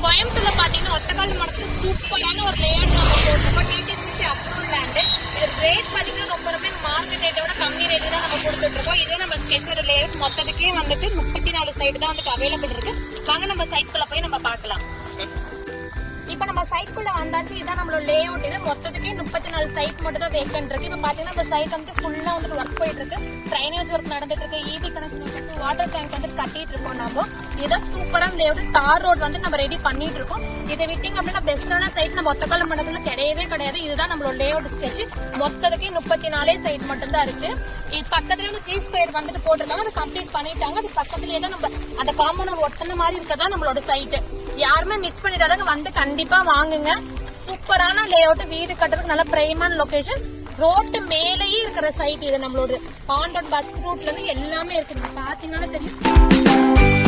கோயம்புத்தூர்ல பாத்தீங்கன்னா ஒத்தக்கால் மடத்துல சூப்பரான ஒரு லேஅவுட் நம்ம போட்டிருக்கோம். DTCP approval land. இது ரேட் பாத்தீங்கன்னா ரொம்ப மார்க்கெட் ரேட்டோட கம்மி ரேட் தான் நம்ம கொடுத்துட்டு இருக்கோம். இதே நம்ம ஸ்கெட்சர் லேஅவுட் மொத்தத்துக்கே வந்துட்டு 34 சைட் தான் வந்துட்டு அவைலபிள் இருக்கு. வாங்க நம்ம சைட்குள்ள போய் நம்ம பார்க்கலாம். இப்ப நம்ம சைட்குள்ள வந்தாச்சு. இதான் நம்மளோட லேஅவுட். இது மொத்தத்துக்கே 34 சைட் மட்டும் தான் வேக்கன்ட் இருக்கு. இப்ப பாத்தீங்கன்னா இந்த சைட் வந்து ஃபுல்லா வந்து ஒர்க் போயிட்டு இருக்கு. ட்ரைனேஜ் ஒர்க் நடந்துட்டு இருக்கு. ஈபி கனெக்ஷன், வாட்டர் டேங்க் வந்து கட்டிட்டு இருக்கோம். நம்ம இதான் சூப்பரான லேஅவுட். தார் ரோட் வந்து நம்ம ரெடி பண்ணிட்டு இருக்கோம். இதை விட்டிங்க அப்படின்னா பெஸ்டான சைட் நம்ம ஒத்தக்கால மண்டலத்துல கிடையவே கிடையாது. இதுதான் நம்மளோட லேஅவுட் ஸ்கெட்ச். மொத்தத்துக்கே 34 சைட் மட்டும் தான் இருக்கு. இது பக்கத்துல வந்து 3 ஸ்கொயர் வந்துட்டு போட்டிருக்காங்க. அதை கம்ப்ளீட் பண்ணிட்டாங்க. அது பக்கத்துலயே தான் நம்ம அந்த காம்பவுண்ட் ஒட்டின மாதிரி இருக்கதா நம்மளோட சைட். யாருமே மிஸ் பண்ணிடாதங்க, வந்து கண்டிப்பா வாங்குங்க. சூப்பரான லேஅவுட். வீடு கட்டுறதுக்கு நல்ல பிரைமான லொகேஷன். ரோட்டு மேலேயே இருக்கிற சைட் இது நம்மளோட. ஆன் ரோட் பஸ் ரூட்ல இருந்து எல்லாமே இருக்கு. பாத்தீங்கன்னா தெரியும்.